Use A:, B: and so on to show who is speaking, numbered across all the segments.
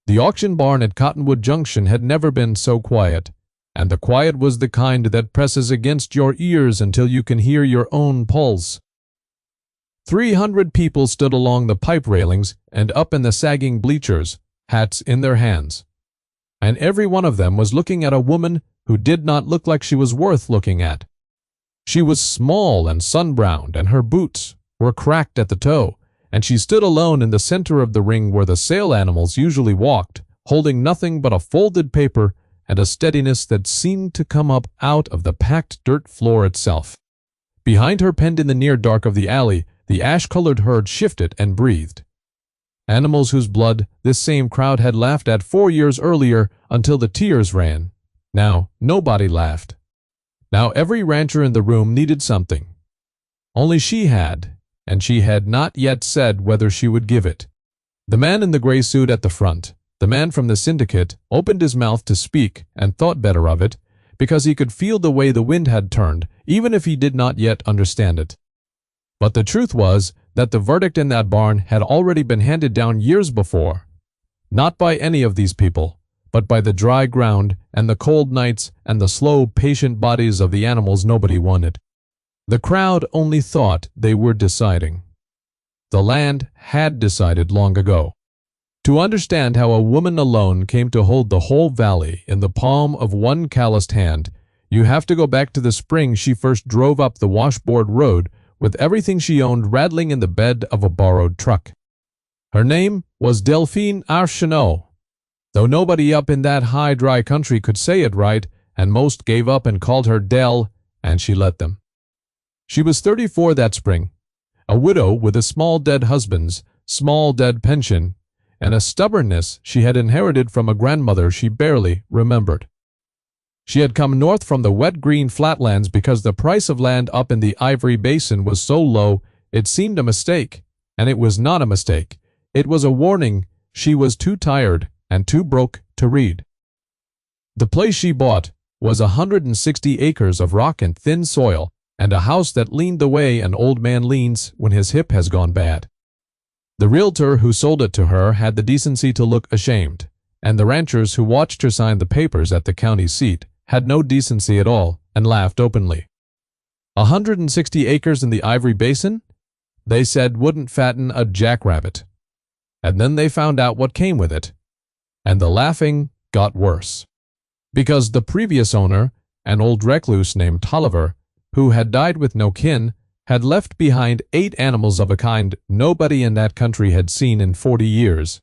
A: The auction barn at Cottonwood Junction had never been so quiet, and the quiet was the kind that presses against your ears until you can hear your own pulse. 300 people stood along the pipe railings and up in the sagging bleachers, hats in their hands. And every one of them was looking at a woman who did not look like she was worth looking at. She was small and sun-browned, and her boots were cracked at the toe, and she stood alone in the center of the ring where the sale animals usually walked, holding nothing but a folded paper and a steadiness that seemed to come up out of the packed dirt floor itself. Behind her, penned in the near dark of the alley, the ash-colored herd shifted and breathed. Animals whose blood this same crowd had laughed at 4 years earlier until the tears ran. Now nobody laughed. Now every rancher in the room needed something. Only she had, and she had not yet said whether she would give it. The man in the gray suit at the front, the man from the syndicate, opened his mouth to speak and thought better of it, because he could feel the way the wind had turned, even if he did not yet understand it. But the truth was that the verdict in that barn had already been handed down years before, not by any of these people, but by the dry ground and the cold nights and the slow, patient bodies of the animals nobody wanted. The crowd only thought they were deciding. The land had decided long ago. To understand how a woman alone came to hold the whole valley in the palm of one calloused hand, you have to go back to the spring she first drove up the washboard road with everything she owned rattling in the bed of a borrowed truck. Her name was Delphine Archenot, though nobody up in that high, dry country could say it right, and most gave up and called her Del, and she let them. She was 34 that spring, a widow with a small dead husband's small dead pension, and a stubbornness she had inherited from a grandmother she barely remembered. She had come north from the wet green flatlands because the price of land up in the Ivory Basin was so low it seemed a mistake, and it was not a mistake. It was a warning she was too tired and too broke to read. The place she bought was 160 acres of rock and thin soil, and a house that leaned the way an old man leans when his hip has gone bad. The realtor who sold it to her had the decency to look ashamed, and the ranchers who watched her sign the papers at the county seat had no decency at all and laughed openly. 160 acres in the Ivory Basin, they said, wouldn't fatten a jackrabbit. And then they found out what came with it, and the laughing got worse. Because the previous owner, an old recluse named Tolliver, who had died with no kin, had left behind 8 animals of a kind nobody in that country had seen in 40 years.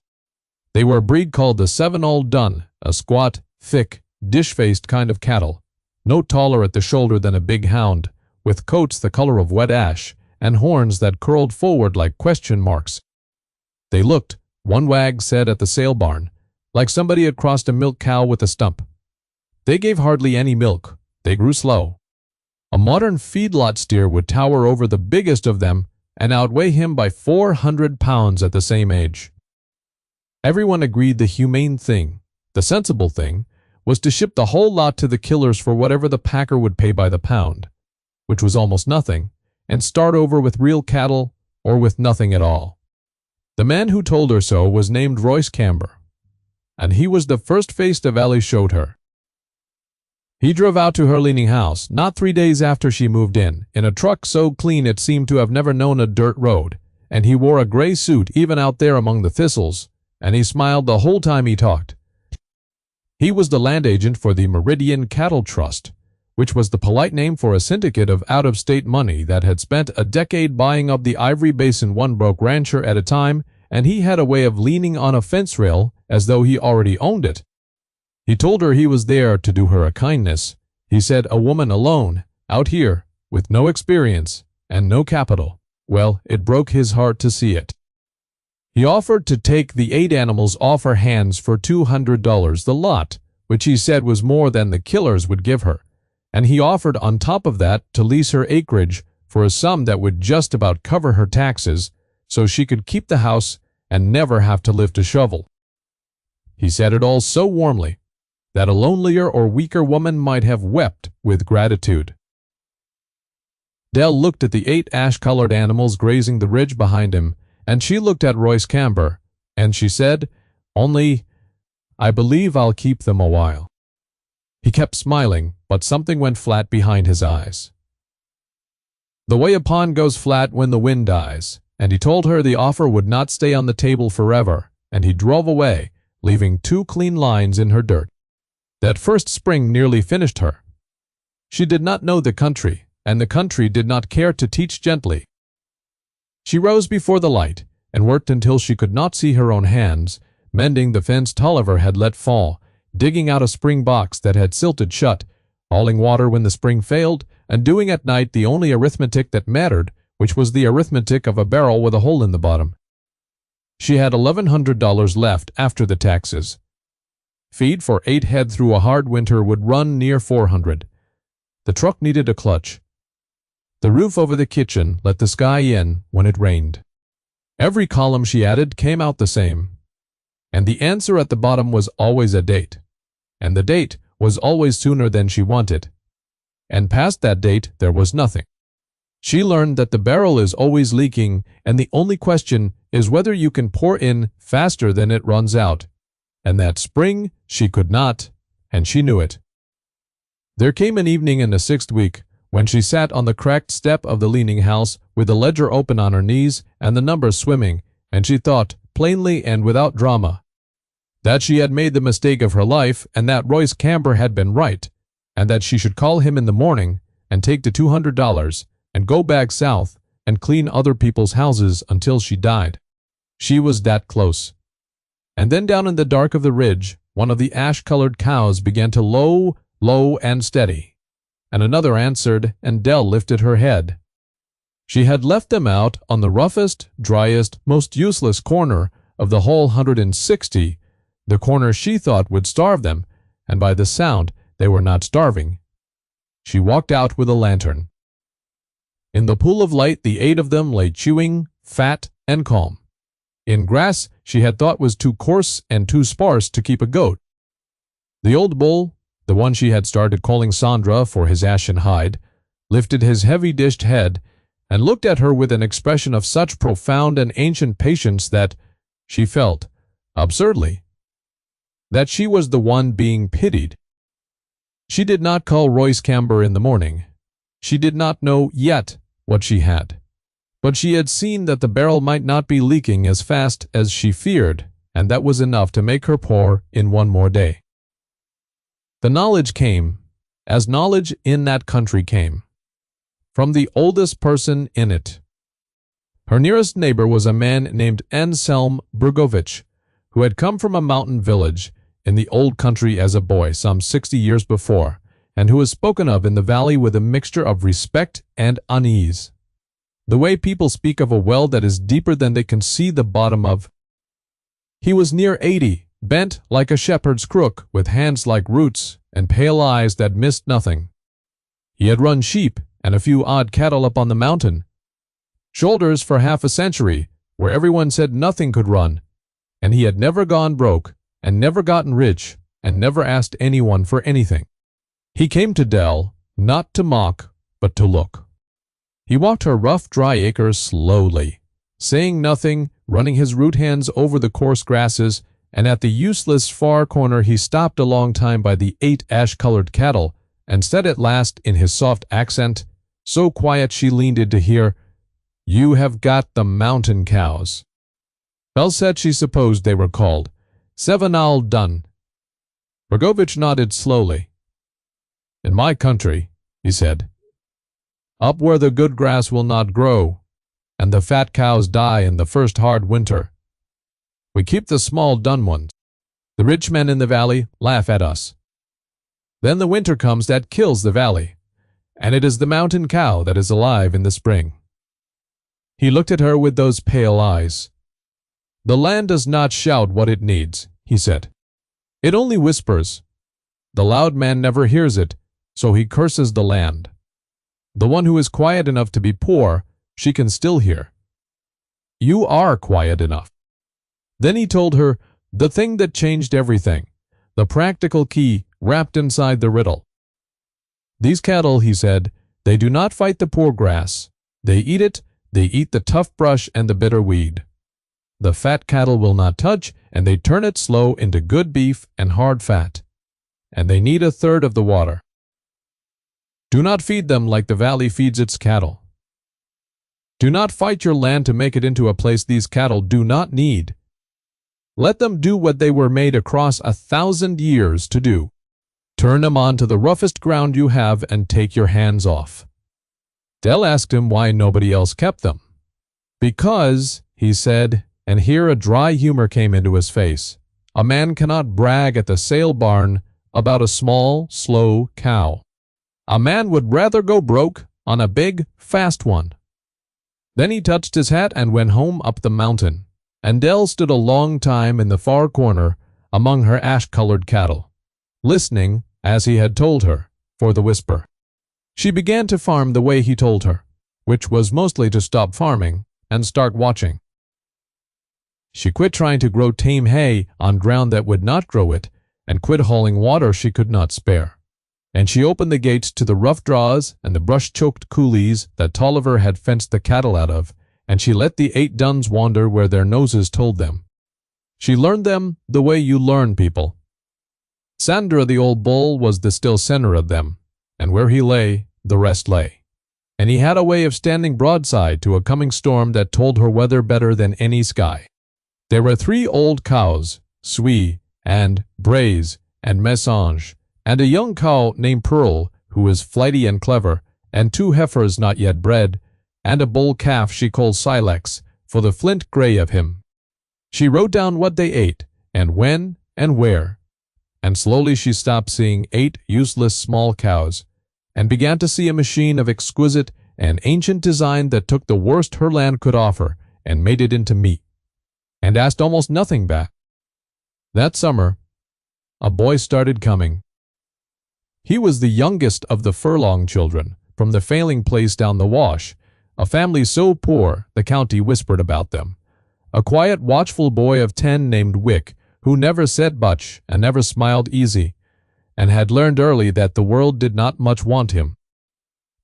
A: They were a breed called the Seven-Old Dun, a squat, thick, dish-faced kind of cattle, no taller at the shoulder than a big hound, with coats the color of wet ash and horns that curled forward like question marks. They looked, one wag said at the sale barn, like somebody had crossed a milk cow with a stump. They gave hardly any milk. They grew slow. A modern feedlot steer would tower over the biggest of them and outweigh him by 400 pounds at the same age. Everyone agreed the humane thing, the sensible thing, was to ship the whole lot to the killers for whatever the packer would pay by the pound, which was almost nothing, and start over with real cattle or with nothing at all. The man who told her so was named Royce Camber, and he was the first face the valley showed her. He drove out to her leaning house, not 3 days after she moved in a truck so clean it seemed to have never known a dirt road, and he wore a gray suit even out there among the thistles, and he smiled the whole time he talked. He was the land agent for the Meridian Cattle Trust, which was the polite name for a syndicate of out-of-state money that had spent a decade buying up the Ivory Basin one broke rancher at a time, and he had a way of leaning on a fence rail as though he already owned it. He told her he was there to do her a kindness. He said a woman alone, out here, with no experience and no capital. Well, it broke his heart to see it. He offered to take the 8 animals off her hands for $200 the lot, which he said was more than the killers would give her, and he offered on top of that to lease her acreage for a sum that would just about cover her taxes so she could keep the house and never have to lift a shovel. He said it all so warmly that a lonelier or weaker woman might have wept with gratitude. Dell looked at the 8 ash-colored animals grazing the ridge behind him, and she looked at Royce Camber, and she said, "Only, I believe I'll keep them a while." He kept smiling, but something went flat behind his eyes. The way a pond goes flat when the wind dies, and he told her the offer would not stay on the table forever, and he drove away, leaving 2 clean lines in her dirt. That first spring nearly finished her. She did not know the country, and the country did not care to teach gently. She rose before the light, and worked until she could not see her own hands, mending the fence Tolliver had let fall, digging out a spring box that had silted shut, hauling water when the spring failed, and doing at night the only arithmetic that mattered, which was the arithmetic of a barrel with a hole in the bottom. She had $1,100 left after the taxes. Feed for 8 head through a hard winter would run near $400. The truck needed a clutch. The roof over the kitchen let the sky in when it rained. Every column she added came out the same. And the answer at the bottom was always a date. And the date was always sooner than she wanted. And past that date there was nothing. She learned that the barrel is always leaking, and the only question is whether you can pour in faster than it runs out. And that spring she could not, and she knew it. There came an evening in the 6th week when she sat on the cracked step of the leaning house with the ledger open on her knees and the numbers swimming, and she thought, plainly and without drama, that she had made the mistake of her life, and that Royce Camber had been right, and that she should call him in the morning and take the $200 and go back south and clean other people's houses until she died. She was that close. And then down in the dark of the ridge, one of the ash-colored cows began to low, low and steady, and another answered, and Dell lifted her head. She had left them out on the roughest, driest, most useless corner of the whole 160, the corner she thought would starve them, and by the sound they were not starving. She walked out with a lantern. In the pool of light the 8 of them lay chewing, fat and calm. In grass she had thought was too coarse and too sparse to keep a goat. The old bull, the one she had started calling Sandra for his ashen hide, lifted his heavy-dished head and looked at her with an expression of such profound and ancient patience that she felt, absurdly, that she was the one being pitied. She did not call Royce Camber in the morning. She did not know yet what she had. But she had seen that the barrel might not be leaking as fast as she feared, and that was enough to make her pour in one more day. The knowledge came, as knowledge in that country came, from the oldest person in it. Her nearest neighbor was a man named Anselm Burgovich, who had come from a mountain village in the old country as a boy some 60 years before, and who is spoken of in the valley with a mixture of respect and unease, the way people speak of a well that is deeper than they can see the bottom of. He was near 80, bent like a shepherd's crook, with hands like roots and pale eyes that missed nothing. He had run sheep and a few odd cattle up on the mountain, shoulders for half a century, where everyone said nothing could run, and he had never gone broke, and never gotten rich, and never asked anyone for anything. He came to Dell, not to mock, but to look. He walked her rough, dry acres slowly, saying nothing, running his root hands over the coarse grasses, and at the useless far corner he stopped a long time by the 8 ash-colored cattle, and said at last in his soft accent, so quiet she leaned in to hear, "You have got the mountain cows." Belle said she supposed they were called Sevenal Dun. Burgovich nodded slowly. "In my country," he said, "up where the good grass will not grow, and the fat cows die in the first hard winter, we keep the small dun ones. The rich men in the valley laugh at us. Then the winter comes that kills the valley, and it is the mountain cow that is alive in the spring." He looked at her with those pale eyes. "The land does not shout what it needs," he said. "It only whispers. The loud man never hears it, so he curses the land. The one who is quiet enough to be poor, she can still hear. You are quiet enough." Then he told her the thing that changed everything, the practical key wrapped inside the riddle. "These cattle," he said, "they do not fight the poor grass. They eat it, they eat the tough brush and the bitter weed. the fat cattle will not touch, and they turn it slow into good beef and hard fat. And they need a third of the water. Do not feed them like the valley feeds its cattle. Do not fight your land to make it into a place these cattle do not need. Let them do what they were made across 1,000 years to do. Turn them on to the roughest ground you have and take your hands off. Del asked him why nobody else kept them. Because, he said, and here a dry humor came into his face, a man cannot brag at the sale barn about a small, slow cow. A man would rather go broke on a big, fast one. Then he touched his hat and went home up the mountain, and Del stood a long time in the far corner among her ash-colored cattle, listening, as he had told her, for the whisper. She began to farm the way he told her, which was mostly to stop farming and start watching. She quit trying to grow tame hay on ground that would not grow it, and quit hauling water she could not spare. And she opened the gates to the rough draws and the brush-choked coulees that Tolliver had fenced the cattle out of, and she let the 8 duns wander where their noses told them. She learned them the way you learn people. Sandra the old bull was the still center of them, and where he lay, the rest lay. And he had a way of standing broadside to a coming storm that told her weather better than any sky. There were 3 old cows, Sui, and Braise, and Messange, and a young cow named Pearl, who was flighty and clever, and 2 heifers not yet bred, and a bull calf she called Silex, for the flint gray of him. She wrote down what they ate, and when, and where, and slowly she stopped seeing 8 useless small cows, and began to see a machine of exquisite and ancient design that took the worst her land could offer and made it into meat, and asked almost nothing back. That summer, a boy started coming. He was the youngest of the Furlong children, from the failing place down the wash, a family so poor the county whispered about them. A quiet, watchful boy of 10 named Wick, who never said much and never smiled easy, and had learned early that the world did not much want him.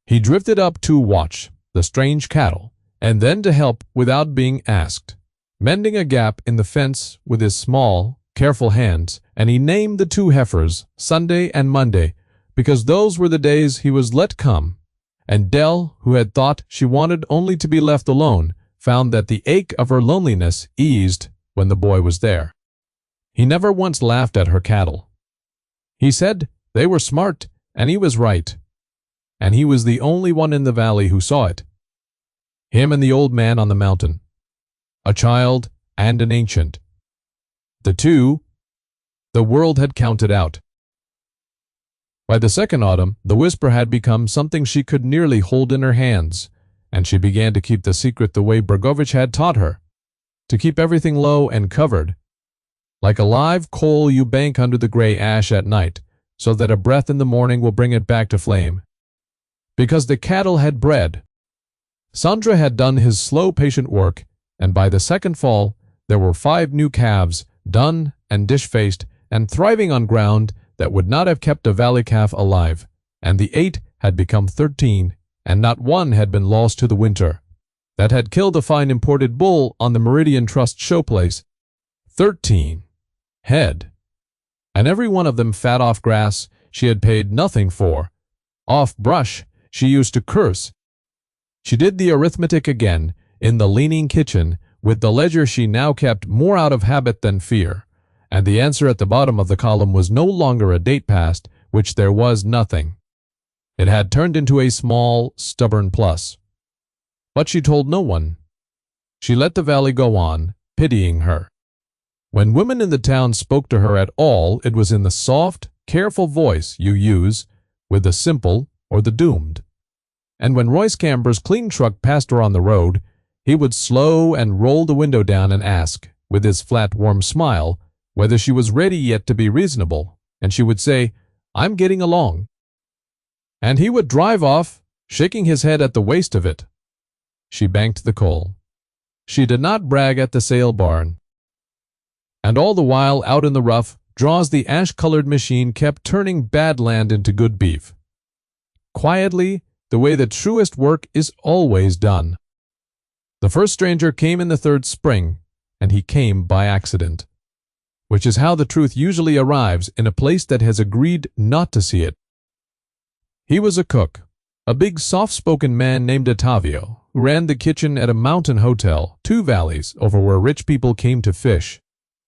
A: He drifted up to watch the strange cattle, and then to help without being asked, mending a gap in the fence with his small, careful hands, and he named the 2 heifers Sunday and Monday, because those were the days he was let come, and Del, who had thought she wanted only to be left alone, found that the ache of her loneliness eased when the boy was there. He never once laughed at her cattle. He said they were smart, and he was right, and he was the only one in the valley who saw it. Him and the old man on the mountain, a child and an ancient. The 2, the world had counted out. By the second autumn, the whisper had become something she could nearly hold in her hands, and she began to keep the secret the way Bergovich had taught her, to keep everything low and covered, like a live coal you bank under the gray ash at night, so that a breath in the morning will bring it back to flame. Because the cattle had bred. Sandra had done his slow, patient work, and by the second fall, there were 5 new calves, done and dish-faced, and thriving on ground that would not have kept a valley calf alive, and the 8 had become 13, and not one had been lost to the winter, that had killed a fine imported bull on the Meridian Trust showplace. 13 head, and every one of them fat off grass she had paid nothing for, off brush she used to curse. She did the arithmetic again in the leaning kitchen with the ledger she now kept more out of habit than fear, and the answer at the bottom of the column was no longer a date past which there was nothing. It had turned into a small, stubborn plus. But she told no one. She let the valley go on, pitying her. When women in the town spoke to her at all, it was in the soft, careful voice you use with the simple or the doomed. And when Royce Camber's clean truck passed her on the road, he would slow and roll the window down and ask, with his flat, warm smile, whether she was ready yet to be reasonable, and she would say, "I'm getting along." And he would drive off, shaking his head at the waste of it. She banked the coal. She did not brag at the sale barn. And all the while, out in the rough draws, the ash-colored machine kept turning bad land into good beef. Quietly, the way the truest work is always done. The first stranger came in the 3rd spring, and he came by accident. Which is how the truth usually arrives in a place that has agreed not to see it. He was a cook, a big soft-spoken man named Ottavio, who ran the kitchen at a mountain hotel 2 valleys over where rich people came to fish.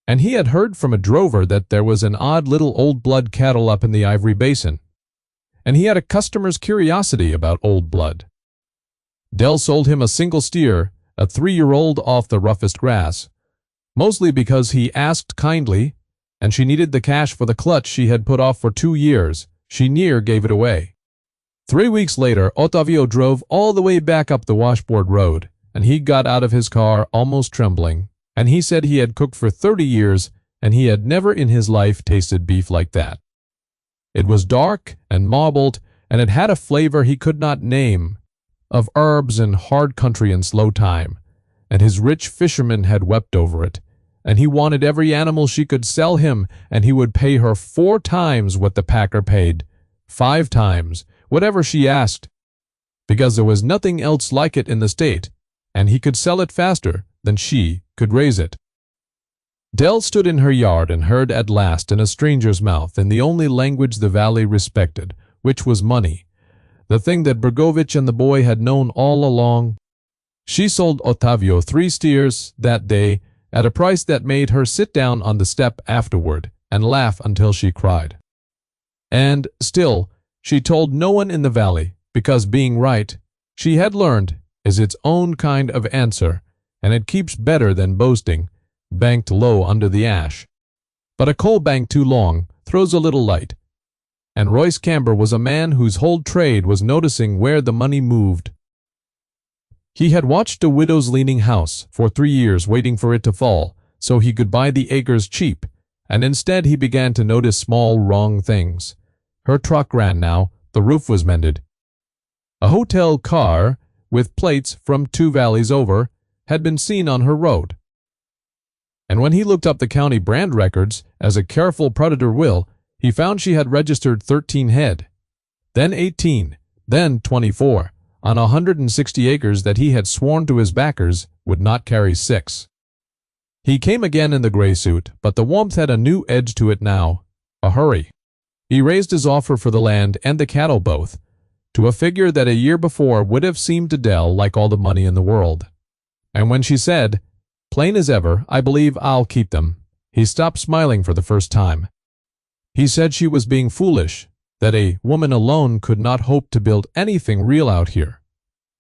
A: And he had heard from a drover that there was an odd little old blood cattle up in the Ivory Basin. And he had a customer's curiosity about old blood. Dell sold him a single steer, a 3-year-old off the roughest grass, mostly because he asked kindly, and she needed the cash for the clutch she had put off for 2 years. She near gave it away. 3 weeks later, Ottavio drove all the way back up the washboard road, and he got out of his car almost trembling, and he said he had cooked for 30 years, and he had never in his life tasted beef like that. It was dark and marbled, and it had a flavor he could not name, of herbs and hard country and slow time, and his rich fisherman had wept over it, and he wanted every animal she could sell him, and he would pay her 4 times what the packer paid, 5 times, whatever she asked, because there was nothing else like it in the state, and he could sell it faster than she could raise it. Dell stood in her yard and heard at last in a stranger's mouth, in the only language the valley respected, which was money, the thing that Bergovich and the boy had known all along. She sold Ottavio 3 steers that day at a price that made her sit down on the step afterward and laugh until she cried. And still, she told no one in the valley, because being right, she had learned, is its own kind of answer, and it keeps better than boasting, banked low under the ash. But a coal bank too long throws a little light, and Royce Camber was a man whose whole trade was noticing where the money moved. He had watched a widow's leaning house for 3 years waiting for it to fall so he could buy the acres cheap, and instead he began to notice small wrong things. Her truck ran now, the roof was mended. A hotel car, with plates from 2 valleys over, had been seen on her road. And when he looked up the county brand records, as a careful predator will, he found she had registered 13 head, then 18, then 24, on 160 acres that he had sworn to his backers would not carry 6. He came again in the gray suit, but the warmth had a new edge to it now, a hurry. He raised his offer for the land and the cattle both, to a figure that a year before would have seemed to Dell like all the money in the world. And when she said, "Plain as ever, I believe I'll keep them," he stopped smiling for the first time. He said she was being foolish, that a woman alone could not hope to build anything real out here,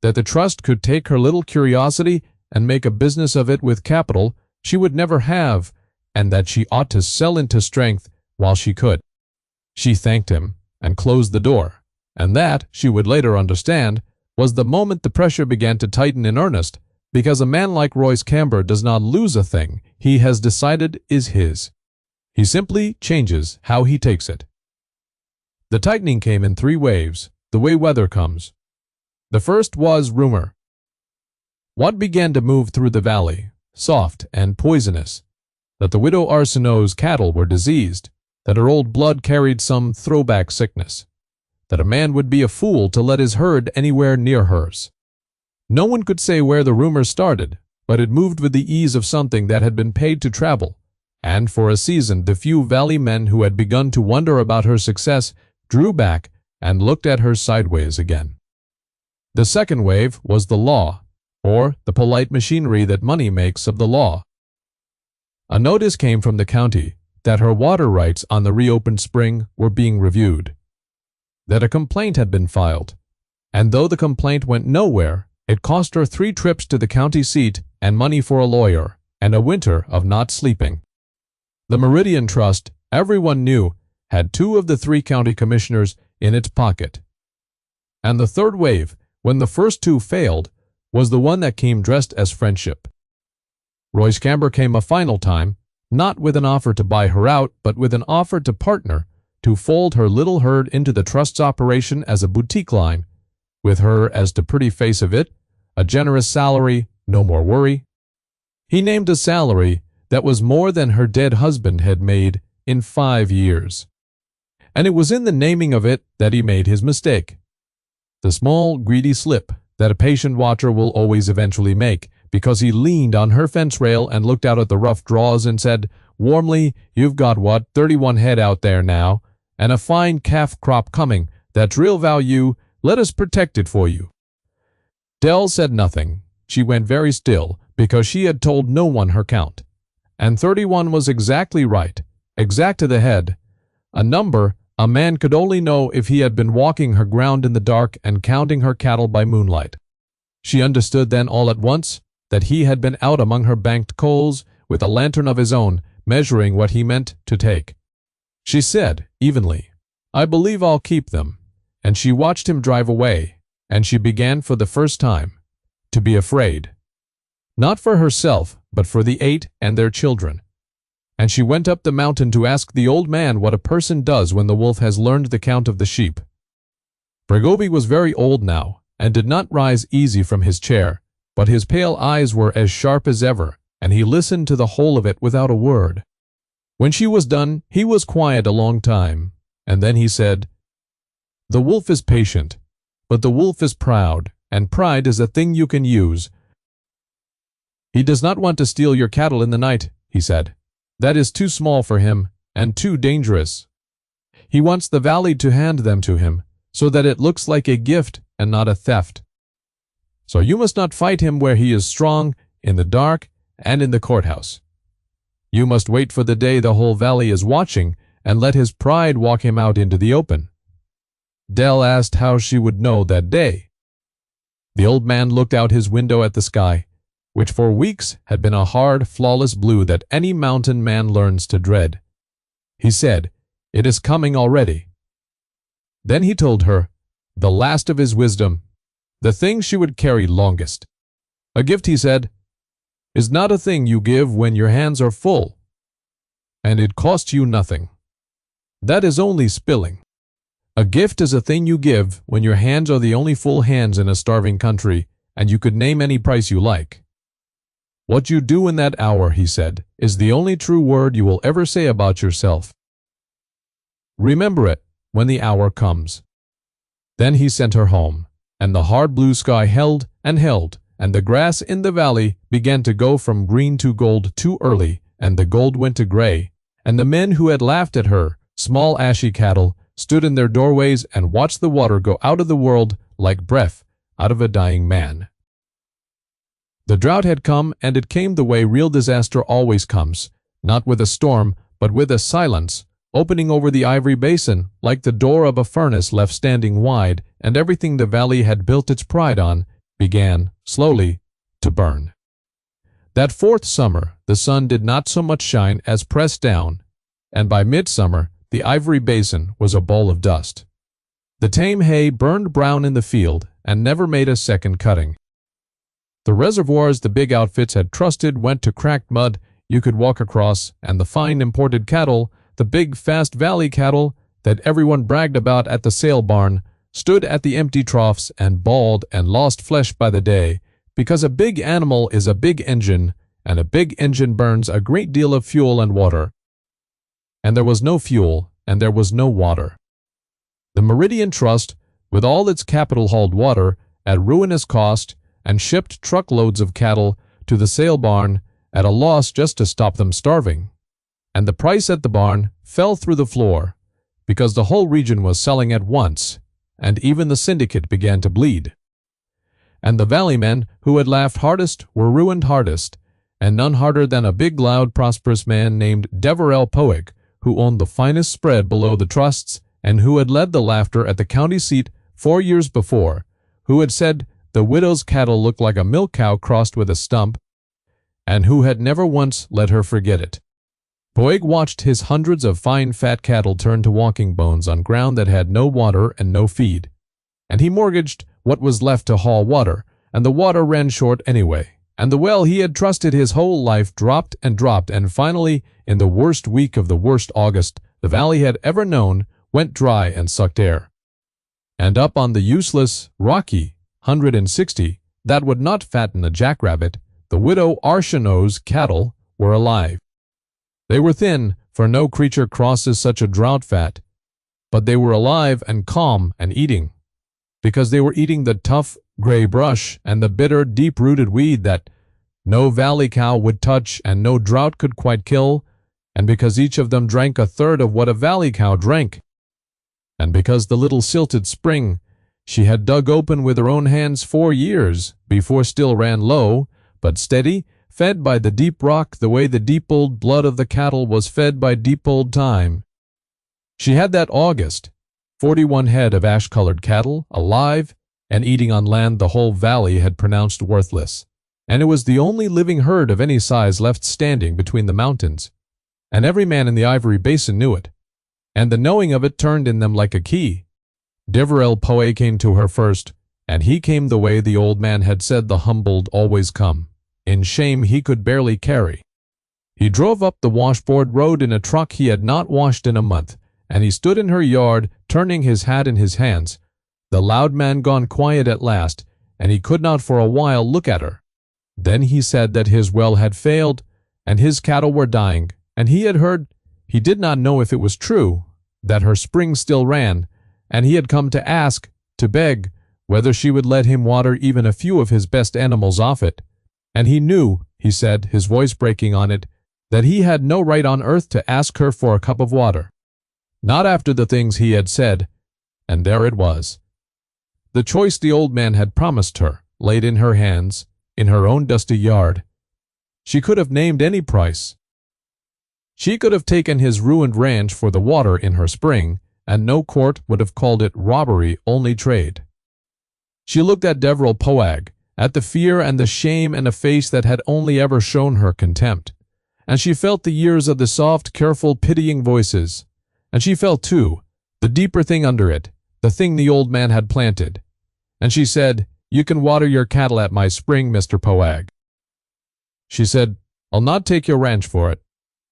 A: that the trust could take her little curiosity and make a business of it with capital she would never have, and that she ought to sell into strength while she could. She thanked him and closed the door, and that, she would later understand, was the moment the pressure began to tighten in earnest, because a man like Royce Camber does not lose a thing he has decided is his. He simply changes how he takes it. The tightening came in 3 waves, the way weather comes. The first was rumor. What began to move through the valley, soft and poisonous, that the widow Arsenault's cattle were diseased, that her old blood carried some throwback sickness, that a man would be a fool to let his herd anywhere near hers. No one could say where the rumor started, but it moved with the ease of something that had been paid to travel, and for a season the few valley men who had begun to wonder about her success drew back and looked at her sideways again. The second wave was the law, or the polite machinery that money makes of the law. A notice came from the county that her water rights on the reopened spring were being reviewed, that a complaint had been filed, and though the complaint went nowhere, it cost her 3 trips to the county seat and money for a lawyer, and a winter of not sleeping. The Meridian Trust, everyone knew, had 2 of the 3 county commissioners in its pocket. And the third wave, when the first 2 failed, was the one that came dressed as friendship. Royce Camber came a final time, not with an offer to buy her out, but with an offer to partner, to fold her little herd into the trust's operation as a boutique line, with her as the pretty face of it, a generous salary, no more worry. He named a salary that was more than her dead husband had made in 5 years. And it was in the naming of it that he made his mistake. The small, greedy slip that a patient watcher will always eventually make, because he leaned on her fence rail and looked out at the rough draws and said warmly, "You've got what, 31 head out there now, and a fine calf crop coming. That's real value. Let us protect it for you." Dell said nothing. She went very still, because she had told no one her count. And 31 was exactly right, exact to the head. A number a man could only know if he had been walking her ground in the dark and counting her cattle by moonlight. She understood then all at once that he had been out among her banked coals with a lantern of his own, measuring what he meant to take. She said, evenly, "I believe I'll keep them." And she watched him drive away, and she began for the first time to be afraid. Not for herself, but for the 8 and their children. And she went up the mountain to ask the old man what a person does when the wolf has learned the count of the sheep. Bregobi was very old now, and did not rise easy from his chair, but his pale eyes were as sharp as ever, and he listened to the whole of it without a word. When she was done, he was quiet a long time, and then he said, "The wolf is patient, but the wolf is proud, and pride is a thing you can use. He does not want to steal your cattle in the night," he said. "That is too small for him, and too dangerous. He wants the valley to hand them to him, so that it looks like a gift and not a theft. So you must not fight him where he is strong, in the dark, and in the courthouse. You must wait for the day the whole valley is watching, and let his pride walk him out into the open." Dell asked how she would know that day. The old man looked out his window at the sky, which for weeks had been a hard, flawless blue that any mountain man learns to dread. He said, "It is coming already." Then he told her, the last of his wisdom, the thing she would carry longest. A gift, he said, is not a thing you give when your hands are full, and it costs you nothing. That is only spilling. A gift is a thing you give when your hands are the only full hands in a starving country, and you could name any price you like. What you do in that hour, he said, is the only true word you will ever say about yourself. Remember it when the hour comes. Then he sent her home, and the hard blue sky held and held, and the grass in the valley began to go from green to gold too early, and the gold went to gray, and the men who had laughed at her, small ashy cattle, stood in their doorways and watched the water go out of the world like breath out of a dying man. The drought had come, and it came the way real disaster always comes, not with a storm, but with a silence, opening over the ivory basin like the door of a furnace left standing wide, and everything the valley had built its pride on began, slowly, to burn. That 4th summer the sun did not so much shine as press down, and by midsummer the ivory basin was a bowl of dust. The tame hay burned brown in the field and never made a second cutting. The reservoirs the big outfits had trusted went to cracked mud you could walk across, and the fine imported cattle, the big fast valley cattle that everyone bragged about at the sale barn, stood at the empty troughs and bawled and lost flesh by the day, because a big animal is a big engine, and a big engine burns a great deal of fuel and water. And there was no fuel, and there was no water. The Meridian Trust, with all its capital, hauled water at ruinous cost and shipped truckloads of cattle to the sale barn at a loss just to stop them starving. And the price at the barn fell through the floor, because the whole region was selling at once, and even the syndicate began to bleed. And the valley men who had laughed hardest were ruined hardest, and none harder than a big, loud, prosperous man named Deverell Poig, who owned the finest spread below the trusts, and who had led the laughter at the county seat 4 years before, who had said the widow's cattle looked like a milk cow crossed with a stump, and who had never once let her forget it. Poig watched his hundreds of fine fat cattle turn to walking bones on ground that had no water and no feed, and he mortgaged what was left to haul water, and the water ran short anyway, and the well he had trusted his whole life dropped, and finally, in the worst week of the worst August the valley had ever known, went dry and sucked air. And up on the useless, rocky 160 that would not fatten a jackrabbit, the widow Archenaux's cattle were alive. They were thin, for no creature crosses such a drought fat, but they were alive and calm and eating, because they were eating the tough, gray brush and the bitter, deep-rooted weed that, no valley cow would touch and no drought could quite kill, and because each of them drank a third of what a valley cow drank, and because the little silted spring she had dug open with her own hands 4 years before still ran low, but steady, fed by the deep rock the way the deep old blood of the cattle was fed by deep old time. She had that August 41 head of ash-colored cattle, alive, and eating on land the whole valley had pronounced worthless, and it was the only living herd of any size left standing between the mountains, and every man in the Ivory Basin knew it, and the knowing of it turned in them like a key. Deverell Poe came to her first, and he came the way the old man had said the humbled always come, in shame he could barely carry. He drove up the washboard road in a truck he had not washed in a month, and he stood in her yard, turning his hat in his hands, the loud man gone quiet at last, and he could not for a while look at her. Then he said that his well had failed, and his cattle were dying, and he had heard, he did not know if it was true, that her spring still ran, and he had come to ask, to beg, whether she would let him water even a few of his best animals off it. And he knew, he said, his voice breaking on it, that he had no right on earth to ask her for a cup of water. Not after the things he had said, and there it was. The choice the old man had promised her, laid in her hands, in her own dusty yard. She could have named any price. She could have taken his ruined ranch for the water in her spring, and no court would have called it robbery, only trade. She looked at Deverell Poag, at the fear and the shame in a face that had only ever shown her contempt, and she felt the years of the soft, careful, pitying voices, and she felt, too, the deeper thing under it, the thing the old man had planted. And she said, "You can water your cattle at my spring, Mr. Poag." She said, "I'll not take your ranch for it."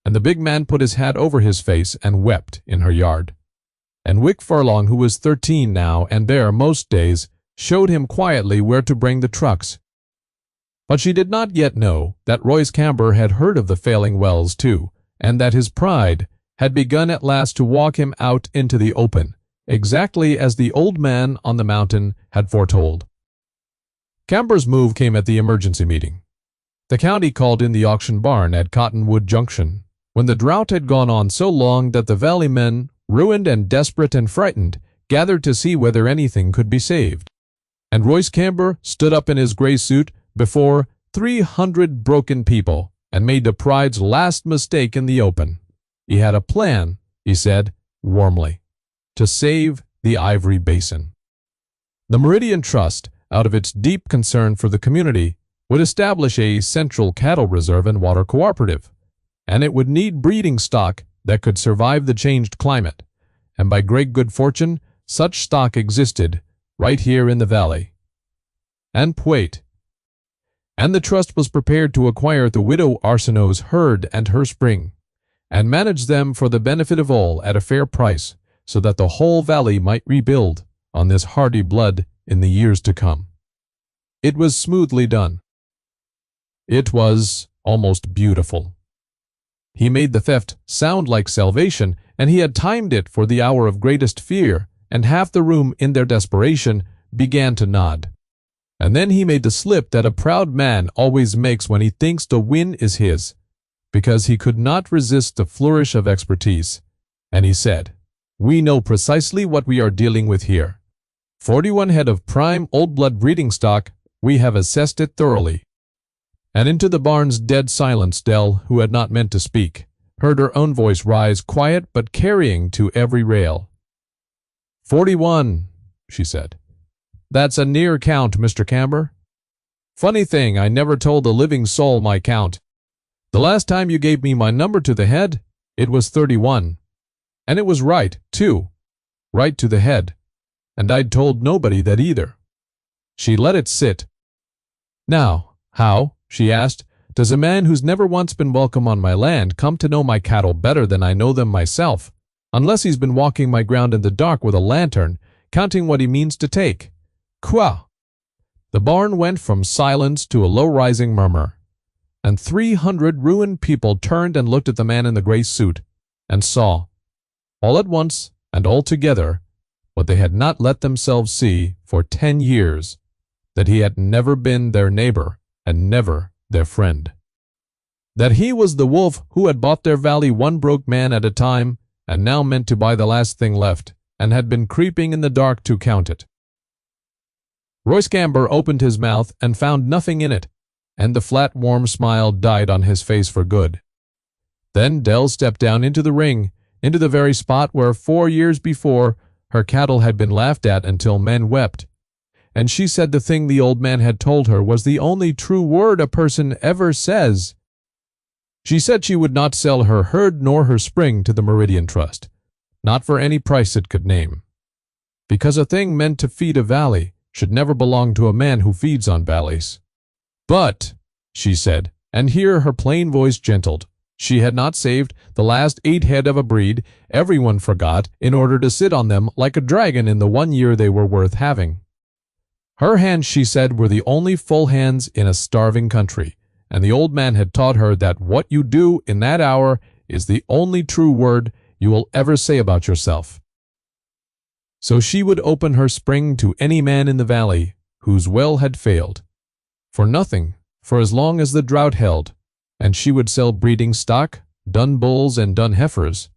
A: And the big man put his hat over his face and wept in her yard. And Wick Furlong, who was 13 now and there most days, showed him quietly where to bring the trucks. But she did not yet know that Royce Camber had heard of the failing wells too, and that his pride had begun at last to walk him out into the open, exactly as the old man on the mountain had foretold. Camber's move came at the emergency meeting. The county called in the auction barn at Cottonwood Junction, when the drought had gone on so long that the valley men, ruined and desperate and frightened, gathered to see whether anything could be saved. And Royce Camber stood up in his gray suit before 300 broken people and made the pride's last mistake in the open. He had a plan, he said, warmly, to save the Ivory Basin. The Meridian Trust, out of its deep concern for the community, would establish a central cattle reserve and water cooperative, and it would need breeding stock that could survive the changed climate, and by great good fortune, such stock existed right here in the valley. And wait. And the trust was prepared to acquire the widow Arsenault's herd and her spring, and manage them for the benefit of all at a fair price, so that the whole valley might rebuild on this hardy blood in the years to come. It was smoothly done. It was almost beautiful. He made the theft sound like salvation, and he had timed it for the hour of greatest fear, and half the room in their desperation began to nod. And then he made the slip that a proud man always makes when he thinks the win is his, because he could not resist the flourish of expertise, and he said, "We know precisely what we are dealing with here. 41 head of prime old-blood breeding stock, we have assessed it thoroughly." And into the barn's dead silence Dell, who had not meant to speak, heard her own voice rise, quiet but carrying to every rail. 41, she said. "That's a near count, Mr. Camber. Funny thing, I never told a living soul my count. The last time you gave me my number to the head, it was 31. And it was right, too. Right to the head. And I'd told nobody that either." She let it sit. "Now, how," she asked, "does a man who's never once been welcome on my land come to know my cattle better than I know them myself, unless he's been walking my ground in the dark with a lantern, counting what he means to take? Quoi?" The barn went from silence to a low-rising murmur, and 300 ruined people turned and looked at the man in the gray suit, and saw, all at once and all together, what they had not let themselves see for 10 years, that he had never been their neighbor and never their friend. That he was the wolf who had bought their valley one broke man at a time, and now meant to buy the last thing left, and had been creeping in the dark to count it. Roy Scamber opened his mouth and found nothing in it, and the flat, warm smile died on his face for good. Then Dell stepped down into the ring, into the very spot where 4 years before her cattle had been laughed at until men wept. And she said the thing the old man had told her was the only true word a person ever says. She said she would not sell her herd nor her spring to the Meridian Trust, not for any price it could name. Because a thing meant to feed a valley should never belong to a man who feeds on valleys. But, she said, and here her plain voice gentled, she had not saved the last 8 head of a breed everyone forgot in order to sit on them like a dragon in the 1 year they were worth having. Her hands, she said, were the only full hands in a starving country, and the old man had taught her that what you do in that hour is the only true word you will ever say about yourself. So she would open her spring to any man in the valley whose well had failed, for nothing, for as long as the drought held, and she would sell breeding stock, dun bulls and dun heifers,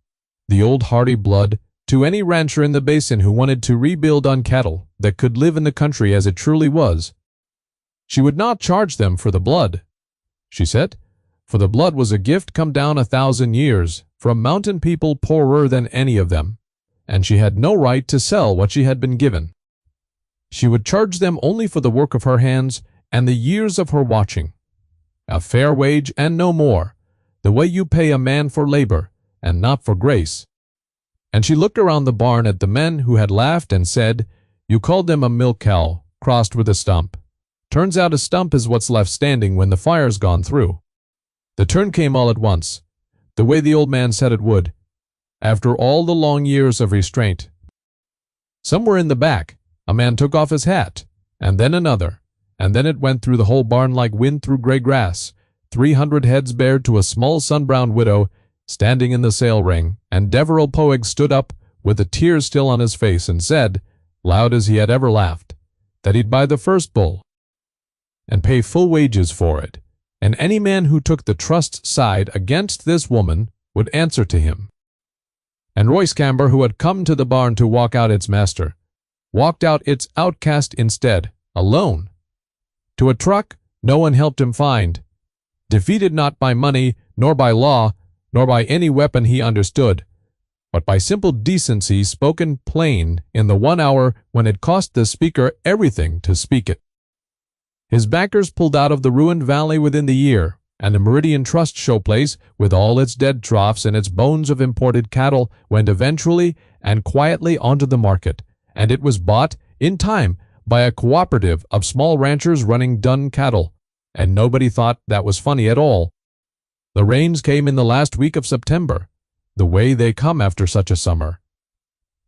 A: the old hardy blood, to any rancher in the basin who wanted to rebuild on cattle that could live in the country as it truly was. She would not charge them for the blood, she said, for the blood was a gift come down 1,000 years from mountain people poorer than any of them, and she had no right to sell what she had been given. She would charge them only for the work of her hands and the years of her watching, a fair wage and no more, the way you pay a man for labor and not for grace. And she looked around the barn at the men who had laughed and said, "You called them a milk cow crossed with a stump. Turns out a stump is what's left standing when the fire's gone through." The turn came all at once, the way the old man said it would, after all the long years of restraint. Somewhere in the back, a man took off his hat, and then another, and then it went through the whole barn like wind through gray grass, 300 heads bared to a small sun-browned widow standing in the sail ring, and Deverell Poig stood up with the tears still on his face and said, loud as he had ever laughed, that he'd buy the first bull and pay full wages for it, and any man who took the trust's side against this woman would answer to him. And Roy Scamber, who had come to the barn to walk out its master, walked out its outcast instead, alone. To a truck no one helped him find, defeated not by money, nor by law, nor by any weapon he understood, but by simple decency spoken plain in the 1 hour when it cost the speaker everything to speak it. His backers pulled out of the ruined valley within the year, and the Meridian Trust showplace, with all its dead troughs and its bones of imported cattle, went eventually and quietly onto the market, and it was bought, in time, by a cooperative of small ranchers running dun cattle, and nobody thought that was funny at all. The rains came in the last week of September, the way they come after such a summer.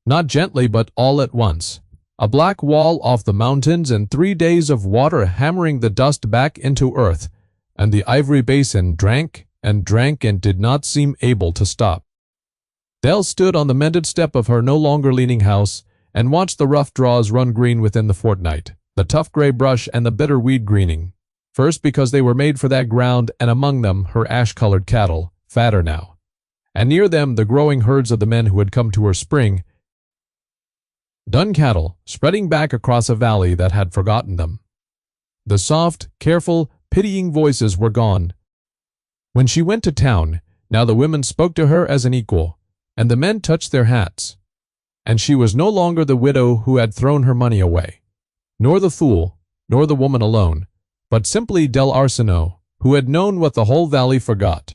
A: Not gently, but all at once. A black wall off the mountains and 3 days of water hammering the dust back into earth, and the ivory basin drank and did not seem able to stop. Dell stood on the mended step of her no longer leaning house and watched the rough draws run green within the fortnight, the tough gray brush and the bitter weed greening, first because they were made for that ground, and among them her ash-colored cattle, fatter now, and near them the growing herds of the men who had come to her spring, dun cattle spreading back across a valley that had forgotten them. The soft, careful, pitying voices were gone. When she went to town, now the women spoke to her as an equal, and the men touched their hats. And she was no longer the widow who had thrown her money away, nor the fool, nor the woman alone, but simply Del Arsenault, who had known what the whole valley forgot,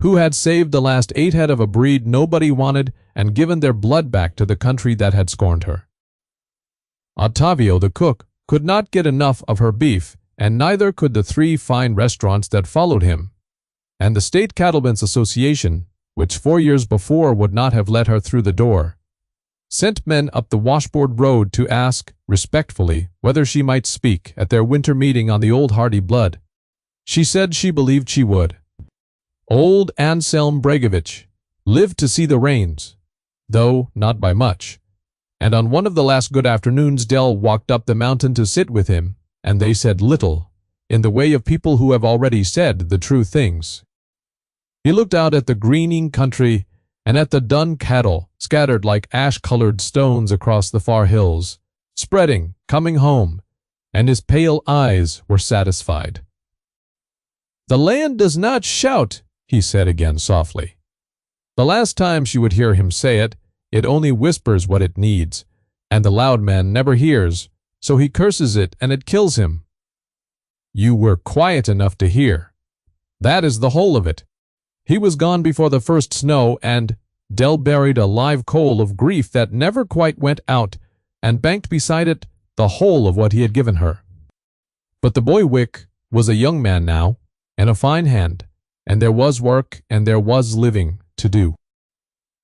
A: who had saved the last 8 head of a breed nobody wanted and given their blood back to the country that had scorned her. Ottavio, the cook, could not get enough of her beef, and neither could the 3 fine restaurants that followed him, and the State Cattlemen's Association, which 4 years before would not have let her through the door, sent men up the washboard road to ask, respectfully, whether she might speak at their winter meeting on the old hardy blood. She said she believed she would. Old Anselm Bregovich lived to see the rains, though not by much, and on one of the last good afternoons Dell walked up the mountain to sit with him, and they said little, in the way of people who have already said the true things. He looked out at the greening country and at the dun cattle scattered like ash-colored stones across the far hills, spreading, coming home, and his pale eyes were satisfied. "The land does not shout," he said again softly. The last time she would hear him say it, it only whispers what it needs, and the loud man never hears, so he curses it and it kills him. You were quiet enough to hear. That is the whole of it. He was gone before the first snow, and Dell buried a live coal of grief that never quite went out, and banked beside it the whole of what he had given her. But the boy Wick was a young man now, and a fine hand, and there was work and there was living to do.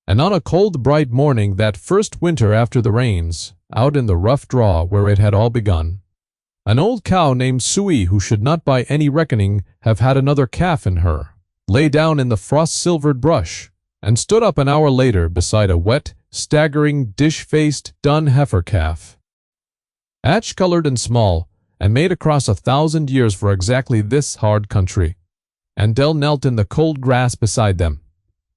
A: And on a cold, bright morning that first winter after the rains, out in the rough draw where it had all begun, an old cow named Suey, who should not by any reckoning have had another calf in her, lay down in the frost-silvered brush, and stood up an hour later beside a wet, staggering, dish-faced, dun heifer calf, ash-colored and small, and made across 1,000 years for exactly this hard country. And Dell knelt in the cold grass beside them,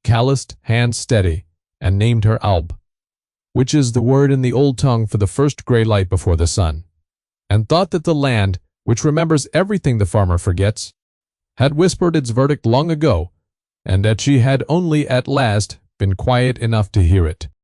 A: calloused, hands steady, and named her Alb, which is the word in the old tongue for the first gray light before the sun, and thought that the land, which remembers everything the farmer forgets, had whispered its verdict long ago, and that she had only at last been quiet enough to hear it.